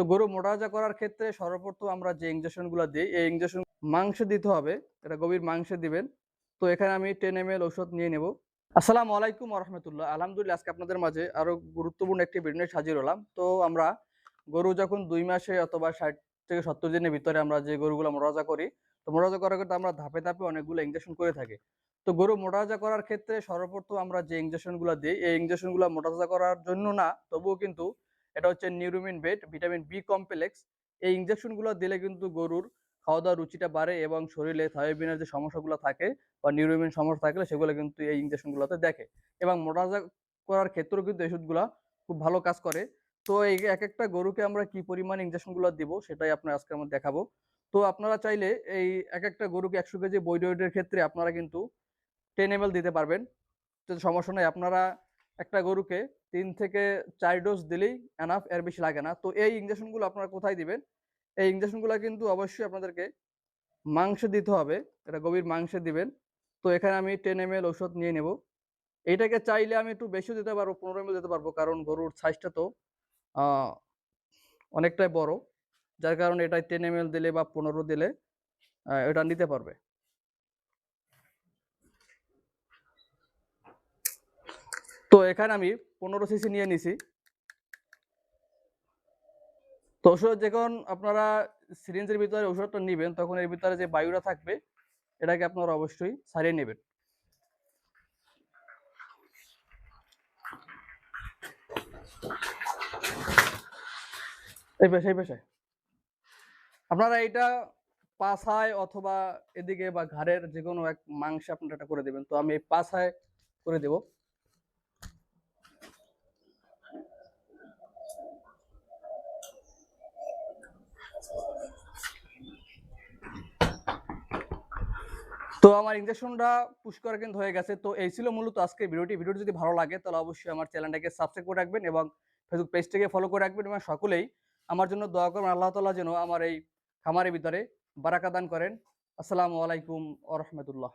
তো গরু মোটাতাজা করার ক্ষেত্রে সর্বপ্রথম আমরা যে ইনজেকশনগুলো দিই, এই ইনজেকশন মাংসে দিতে হবে। এটা গভীর মাংসে দিবেন। তো এখানে আমি 10 ml ঔষধ নিয়ে নেব। আসসালামু আলাইকুম ওয়া রাহমাতুল্লাহ। আলহামদুলিল্লাহ, আজকে আপনাদের মাঝে আরো গুরুত্বপূর্ণ একটি ভিডিও নিয়ে হাজির হলাম। তো আমরা গরু যখন 2 মাসে অথবা 60 থেকে 70 দিনের ভিতরে আমরা যে গরুগুলো মোটাতাজা করি, তো মোটাতাজা করার ক্ষেত্রে আমরা ধাপে ধাপে অনেকগুলো ইনজেকশন করে থাকি। তো গরু মোটাতাজা করার ক্ষেত্রে সর্বপ্রথম আমরা যে ইনজেকশনগুলো দিই, এই ইনজেকশনগুলো মোটাতাজা করার জন্য না, তবুও কিন্তু এটা হচ্ছে নিউরোমিন বেট, ভিটামিন বি কমপ্লেক্স। এই ইনজেকশনগুলো দিলে কিন্তু গরুর খাওয়া দাওয়ার রুচিটা বাড়ে এবং শরীরে থায়োবিনের যে সমস্যাগুলো থাকে বা নিউরোমিন সমস্যা থাকলে সেগুলো কিন্তু এই ইনজেকশনগুলোতে দেখে। এবং মোটাতাজা করার ক্ষেত্রেও কিন্তু এই ওষুধগুলা খুব ভালো কাজ করে। তো এই একেকটা গরুকে আমরা কি পরিমাণ ইনজেকশনগুলো দিব সেটাই আপনার আজকে আমরা দেখাবো। তো আপনারা চাইলে এই একেকটা গরুকে 100 কেজি বডি ওয়েটের ক্ষেত্রে আপনারা কিন্তু 10 ml দিতে পারবেন। তো সমস্যা নাই। আপনারা একটা গরুকে 3 থেকে 4 ডোজ দিলেই এনাফ, এর বেশি লাগে না। তো এই ইনজেকশনগুলো আপনারা কোথায় দিবেন? এই ইনজেকশনগুলো কিন্তু অবশ্যই আপনাদেরকে মাংসে দিতে হবে। এটা গভীর মাংসে দিবেন। তো এখানে আমি 10 ml ঔষধ নিয়ে নেব। এইটাকে চাইলে আমি একটু বেশিও দিতে পারবো, 15 ml দিতে পারবো। কারণ গরুর সাইজটা তো আ অনেকটাই বড়। যার কারণে এটায় 10 ml দিলে বা 15 দিলে এটা নিতে পারবে। তো এখানে আমি 15 সিসি নিয়ে নিছি। তো ঔষধ যখন আপনারা সিরিঞ্জের ভিতরে ঔষধটা নিবেন, তখন এর ভিতরে যে বায়ুটা থাকবে এটাকে আপনারা অবশ্যই ছাড়িয়ে নেবেন। এই পেশায় পেশায় আপনারা এটা পাছায় অথবা এদিকে বা ঘাড়ের যে কোনো এক মাংসে আপনারা এটা করে দেবেন। তো আমি এই পাছায় করে দেব। তো আমার ইনজেকশনটা পুশ করা কিন্তু হয়ে গেছে। তো এই ছিল মূলত আজকের ভিডিওটি। ভিডিওটি যদি ভালো লাগে তাহলে অবশ্যই আমার চ্যানেলটাকে সাবস্ক্রাইব করে রাখবেন এবং ফেসবুক পেজটাকে ফলো করে রাখবেন এবং সকলেই আমার জন্য দোয়া করবেন। আল্লাহ তাআলা যেন আমার এই খামারের ভিতরে বারাকা দান করেন। আসসালামু আলাইকুম ওয়া রাহমাতুল্লাহ।